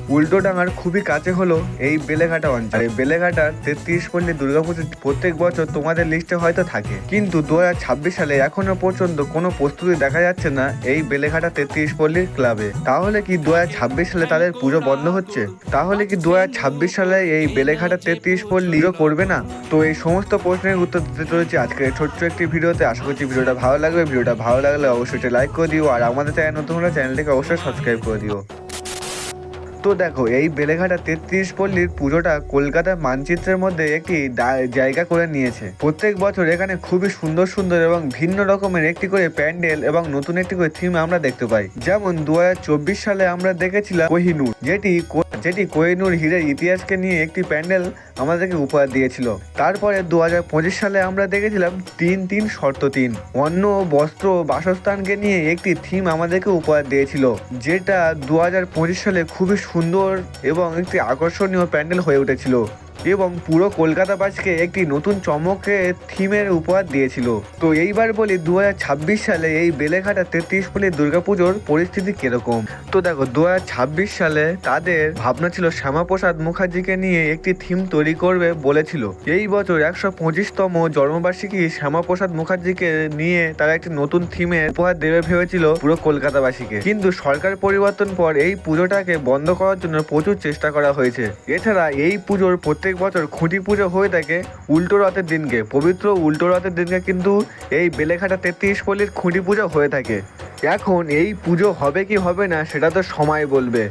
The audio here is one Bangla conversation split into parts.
উল্টোডাঙার খুবই কাছে হলো এই বেলেঘাটা অঞ্চল। এই বেলেঘাটার 33 পল্লী দুর্গাপুজো প্রত্যেক বছর তোমাদের লিস্টে হয়তো থাকে, কিন্তু 2026 সালে এখনো পর্যন্ত কোনো প্রস্তুতি দেখা যাচ্ছে না এই বেলেঘাটা 33 পল্লীর ক্লাবে। তাহলে কি 2026 সালে তাদের পুজো বন্ধ হচ্ছে? তাহলে কি 2026 সালে এই বেলেঘাটা 33 পল্লী করবে না? তো এই সমস্ত প্রশ্নের উত্তর দিতে চলেছি আজকের ছোট্ট একটি ভিডিওতে। আশা করছি ভিডিওটা ভালো লাগবে। ভিডিওটা ভালো লাগলে অবশ্যই লাইক করে দিও, আর আমাদের চ্যানেল নতুন হলে চ্যানেলটিকে অবশ্যই সাবস্ক্রাইব করে দিও। তো দেখো, এই বেলেঘাটা 33 পল্লীর পুজোটা কলকাতার মানচিত্রের মধ্যে একটি জায়গা করে নিয়েছে। প্রত্যেক বছর এখানে খুবই সুন্দর সুন্দর এবং ভিন্ন রকমের একটি করে প্যান্ডেল এবং নতুন একটি করে থিম আমরা দেখতে পাই। যেমন 2024 সালে আমরা দেখেছিলাম কোহিনূর, যেটি কোহিনূর হীরের ইতিহাসকে নিয়ে একটি প্যান্ডেল আমাদেরকে উপহার দিয়েছিল। তারপরে 2025 সালে আমরা দেখেছিলাম 3-3 শর্ত 3, অন্ন, বস্ত্র, বাসস্থানকে নিয়ে একটি থিম আমাদেরকে উপহার দিয়েছিল, যেটা 2025 সালে খুবই সুন্দর এবং একটি আকর্ষণীয় প্যান্ডেল হয়ে উঠেছিল এবং পুরো কলকাতাবাসীকে একটি নতুন চমকে থিমের উপহার দিয়েছিল। তো এইবার বলি 2026 সালে এই বেলেঘাটা 33 পল্লী দুর্গাপুজোর পরিস্থিতি কিরকম। তো দেখো, 2026 সালে তাদের ভাবনা ছিল শ্যামাপ্রসাদ মুখার্জিকে নিয়ে একটি থিম তৈরি করবে বলেছিল। এই বছর 125তম জন্মবার্ষিকী শ্যামাপ্রসাদ মুখার্জিকে নিয়ে তারা একটি নতুন থিমের উপহার দেবে ভেবেছিল পুরো কলকাতাবাসীকে, কিন্তু সরকার পরিবর্তন পর এই পুজোটাকে বন্ধ করার জন্য প্রচুর চেষ্টা করা হয়েছে। এছাড়া এই পুজোর প্রত্যেক বছর খুঁটি পুজো হয়ে থাকে উল্টো রথের দিনকে। পবিত্র উল্টো রথের দিনকে কিন্তু এই বেলেঘাটা 33 পল্লীর খুঁটি পুজো হয়ে থাকে। এখন এই পুজো হবে কি হবে না সেটা তো সময় বলবে।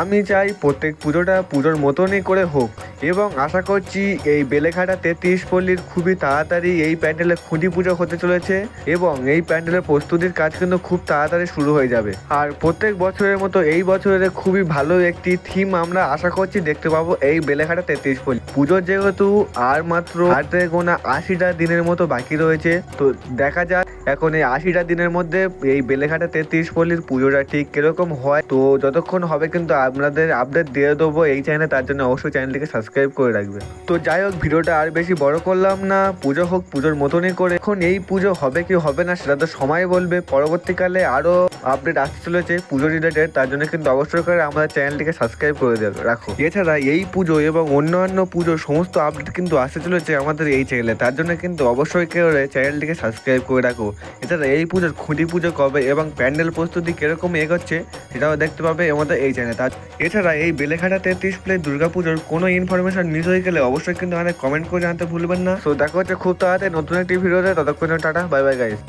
আমি চাই প্রত্যেক পুজোটা পুজোর মতনই করে হোক, এবং আশা করছি এই বেলেঘাটা 33 পল্লীর খুবই তাড়াতাড়ি এই প্যান্ডেলের খুঁটি পুজো হতে চলেছে এবং এই প্যান্ডেলের প্রস্তুতির কাজ কিন্তু খুব তাড়াতাড়ি শুরু হয়ে যাবে। আর প্রত্যেক বছরের মতো এই বছরের খুবই ভালো একটি থিম আমরা আশা করছি দেখতে পাবো এই বেলেঘাটা 33 পল্লী পুজোর, যেহেতু আর মাত্র হাতে গোনা 80টা দিনের মতো বাকি রয়েছে। তো দেখা যাক এখন এই 80টা দিনের মধ্যে এই বেলেঘাটা 33 পল্লীর পুজোটা ঠিক কিরকম হয়। তো যতক্ষণ হবে কিন্তু আপনাদের আপডেট দিয়ে দেবো এই চ্যানেলে, তার জন্য অবশ্যই চ্যানেলটিকে সাবস্ক্রাইব করে রাখবে। তো যাই হোক, ভিডিওটা আর বেশি বড় করলাম না, পুজো হোক পুজোর মতনই করে। এখন এই পুজো হবে কি হবে না সেটা তো সময় বলবে। পরবর্তীকালে আরো আপডেট আসতে চলেছে পুজো রিলেটেড, তার জন্য কিন্তু অবশ্যই করে আমাদের চ্যানেলটিকে সাবস্ক্রাইব করে রাখো। এছাড়া এই পুজো এবং অন্যান্য পুজোর সমস্ত আপডেট কিন্তু আসতে চলেছে আমাদের এই চ্যানেলে, তার জন্য কিন্তু অবশ্যই করে চ্যানেলটিকে সাবস্ক্রাইব করে রাখো। এছাড়া এই পুজোর খুঁটি পুজো কবে এবং প্যান্ডেল প্রস্তুতি কিরকম এগোচ্ছে সেটাও দেখতে পাবে আমাদের এই চ্যানেলে। এছাড়া এই বেলেঘাটা 33 পল্লী দুর্গাপুজোর কোনো ইনফরমেশন মিস হয়ে গেলে অবশ্যই কিন্তু আমাদের কমেন্ট করে জানাতে ভুলবেন না। তো দেখা হচ্ছে খুব তাড়াতাড়ি নতুন একটি ভিডিওতে, ততক্ষণ টাটা, বাই বাই গাইস।